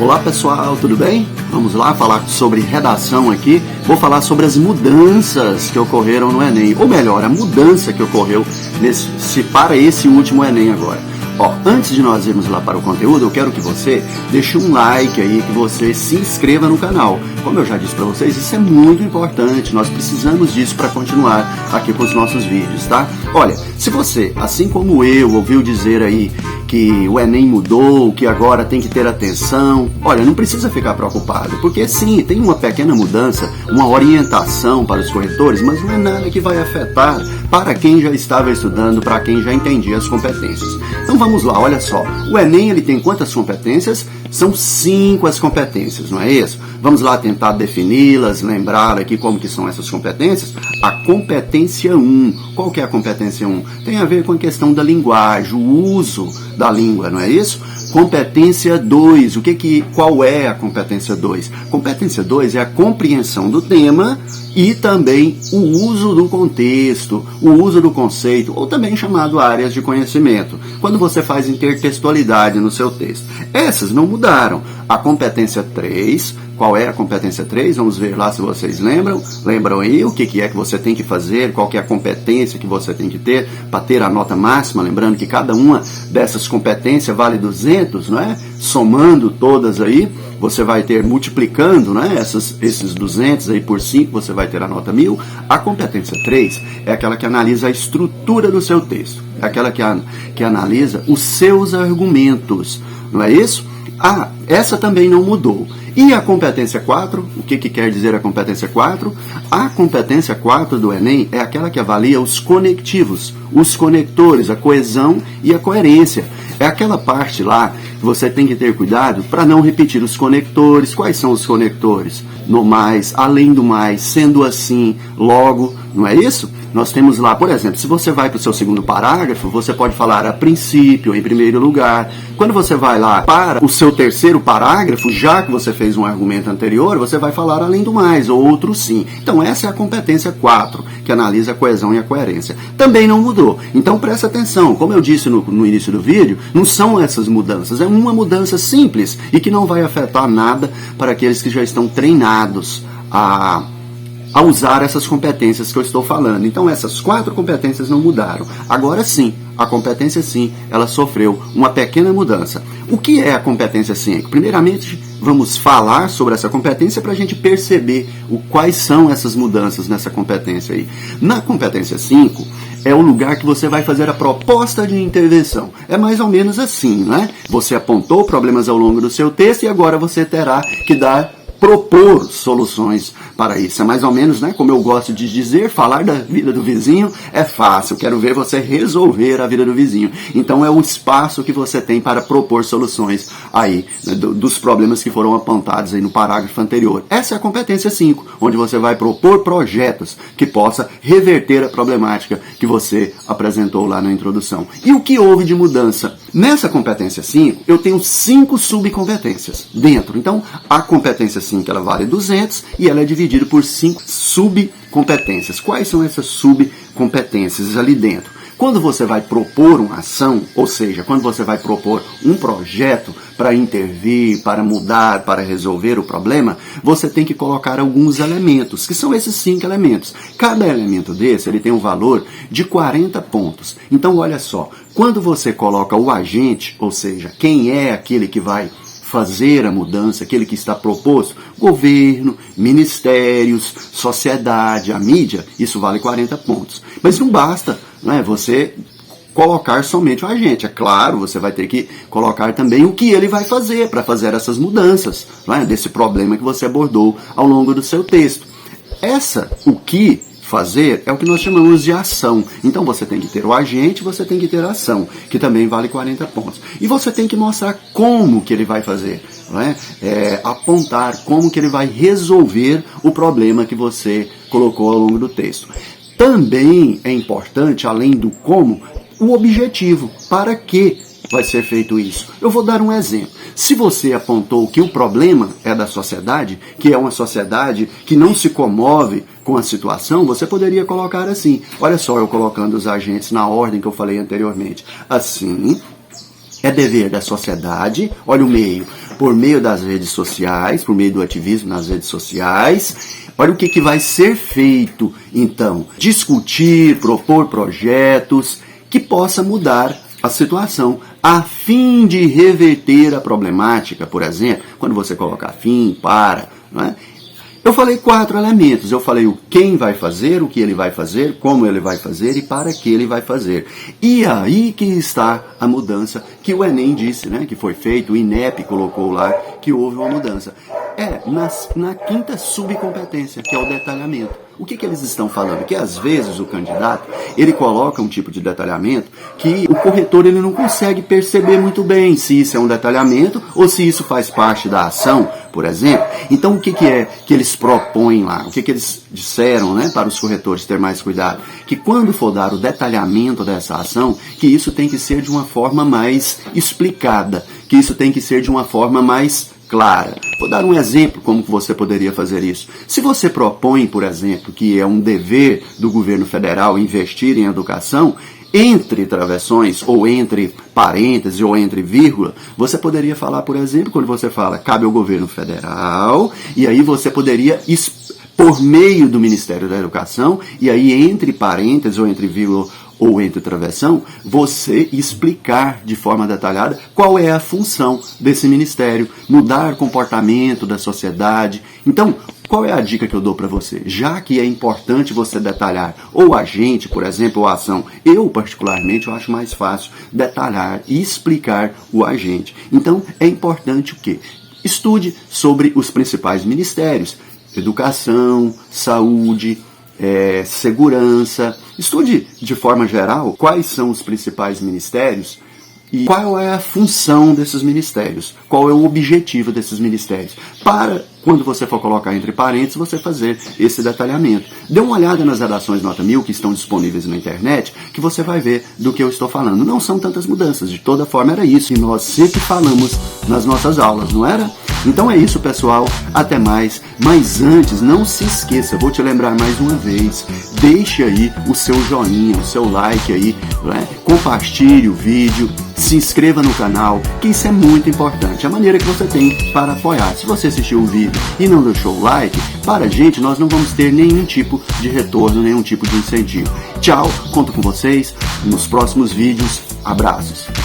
Olá pessoal, tudo bem? Vamos lá falar sobre redação aqui. Vou falar sobre as mudanças que ocorreram no Enem, ou melhor, a mudança que ocorreu para esse último Enem agora. Ó, antes de nós irmos lá para o conteúdo, eu quero que você deixe um like aí, que você se inscreva no canal. Como eu já disse para vocês, isso é muito importante, nós precisamos disso para continuar aqui com os nossos vídeos, tá? Olha, se você, assim como eu, ouviu dizer aí que o Enem mudou, que agora tem que ter atenção, olha, não precisa ficar preocupado, porque sim, tem uma pequena mudança, uma orientação para os corretores, mas não é nada que vai afetar para quem já estava estudando, para quem já entendia as competências. Então vamos lá, olha só, o Enem ele tem quantas competências? São 5 as competências, não é isso? Vamos lá tentar defini-las, lembrar aqui como que são essas competências. A competência 1, qual que é a competência 1? Tem a ver com a questão da linguagem, o uso da língua, não é isso? Competência 2, qual é a competência 2? Competência 2 é a compreensão do tema e também o uso do contexto, o uso do conceito, ou também chamado áreas de conhecimento, quando você faz intertextualidade no seu texto. Essas não mudaram. A competência 3, qual é a competência 3? Vamos ver lá se vocês lembram. Lembram aí o que é que você tem que fazer, qual que é a competência que você tem que ter para ter a nota máxima, lembrando que cada uma dessas competências vale 200, não é? Somando todas aí, você vai ter, multiplicando, né, esses 200 aí por 5, você vai ter a nota 1000. A competência 3 é aquela que analisa a estrutura do seu texto, é aquela que analisa os seus argumentos, não é isso? Ah, essa também não mudou. E a competência 4, o que quer dizer a competência 4? A competência 4 do Enem é aquela que avalia os conectivos, os conectores, a coesão e a coerência. É aquela parte lá que você tem que ter cuidado para não repetir os conectores. Quais são os conectores? No mais, além do mais, sendo assim, logo, não é isso? Nós temos lá, por exemplo, se você vai para o seu segundo parágrafo, você pode falar a princípio, em primeiro lugar. Quando você vai lá para o seu terceiro parágrafo, já que você fez um argumento anterior, você vai falar além do mais, ou outro sim. Então essa é a competência 4, que analisa a coesão e a coerência. Também não mudou. Então presta atenção, como eu disse no início do vídeo, não são essas mudanças, é uma mudança simples e que não vai afetar nada para aqueles que já estão treinados a usar essas competências que eu estou falando. Então essas 4 competências não mudaram. Agora sim, a competência 5, ela sofreu uma pequena mudança. O que é a competência 5? Primeiramente, vamos falar sobre essa competência para a gente perceber quais são essas mudanças nessa competência aí. Na competência 5, é o lugar que você vai fazer a proposta de intervenção. É mais ou menos assim, né? Você apontou problemas ao longo do seu texto e agora você terá que propor soluções para isso. É mais ou menos, né, como eu gosto de dizer, falar da vida do vizinho é fácil, quero ver você resolver a vida do vizinho. Então é o espaço que você tem para propor soluções aí, né, dos problemas que foram apontados aí no parágrafo anterior. Essa é a competência 5, onde você vai propor projetos que possa reverter a problemática que você apresentou lá na introdução. E o que houve de mudança? Nessa competência 5, eu tenho 5 subcompetências dentro. Então, a competência 5, ela vale 200 e ela é dividida por 5 subcompetências. Quais são essas subcompetências ali dentro? Quando você vai propor uma ação, ou seja, quando você vai propor um projeto para intervir, para mudar, para resolver o problema, você tem que colocar alguns elementos, que são esses 5 elementos. Cada elemento desse, ele tem um valor de 40 pontos. Então, olha só, quando você coloca o agente, ou seja, quem é aquele que vai fazer a mudança, aquele que está proposto, governo, ministérios, sociedade, a mídia, isso vale 40 pontos. Mas não basta, né, você colocar somente o agente. É claro, você vai ter que colocar também o que ele vai fazer para fazer essas mudanças, né, desse problema que você abordou ao longo do seu texto. O que fazer é o que nós chamamos de ação. Então você tem que ter o agente, você tem que ter a ação, que também vale 40 pontos. E você tem que mostrar como que ele vai fazer, não é? Apontar como que ele vai resolver o problema que você colocou ao longo do texto. Também é importante, além do como, o objetivo. Para que vai ser feito isso? Eu vou dar um exemplo. Se você apontou que o problema é da sociedade, que é uma sociedade que não se comove com a situação, você poderia colocar assim. Olha só, eu colocando os agentes na ordem que eu falei anteriormente. Assim, é dever da sociedade, olha o meio, por meio das redes sociais, por meio do ativismo nas redes sociais. Olha o que vai ser feito, então. Discutir, propor projetos que possa mudar a situação, a fim de reverter a problemática, por exemplo, quando você coloca fim, para, não é? Eu falei 4 elementos, eu falei o quem vai fazer, o que ele vai fazer, como ele vai fazer e para que ele vai fazer. E aí que está a mudança que o Enem disse, né, que foi feito, o INEP colocou lá que houve uma mudança. Na quinta subcompetência, que é o detalhamento. O que eles estão falando? Que às vezes o candidato, ele coloca um tipo de detalhamento que o corretor ele não consegue perceber muito bem se isso é um detalhamento ou se isso faz parte da ação, por exemplo. Então o que é que eles propõem lá? O que eles disseram, né, para os corretores ter mais cuidado? Que quando for dar o detalhamento dessa ação, que isso tem que ser de uma forma mais explicada, que isso tem que ser de uma forma mais clara. Vou dar um exemplo como que você poderia fazer isso. Se você propõe, por exemplo, que é um dever do governo federal investir em educação, entre travessões, ou entre parênteses, ou entre vírgula, você poderia falar, por exemplo, quando você fala cabe ao governo federal, e aí você poderia por meio do Ministério da Educação, e aí entre parênteses, ou entre vírgula, ou entre travessão, você explicar de forma detalhada qual é a função desse ministério, mudar o comportamento da sociedade. Então, qual é a dica que eu dou para você? Já que é importante você detalhar ou agente, por exemplo, ou ação, eu particularmente eu acho mais fácil detalhar e explicar o agente. Então, é importante o quê? Estude sobre os principais ministérios, educação, saúde, segurança. Estude de forma geral quais são os principais ministérios e qual é a função desses ministérios, qual é o objetivo desses ministérios, para quando você for colocar entre parênteses, você fazer esse detalhamento. Dê uma olhada nas redações Nota 1000 que estão disponíveis na internet, que você vai ver do que eu estou falando. Não são tantas mudanças, de toda forma era isso, e nós sempre falamos nas nossas aulas, não era? Então é isso, pessoal, até mais. Mas antes, não se esqueça, vou te lembrar mais uma vez, deixe aí o seu joinha, o seu like aí, né? Compartilhe o vídeo, se inscreva no canal, que isso é muito importante, a maneira que você tem para apoiar. Se você assistiu o vídeo e não deixou o like, para a gente, nós não vamos ter nenhum tipo de retorno, nenhum tipo de incentivo. Tchau, conto com vocês nos próximos vídeos, abraços.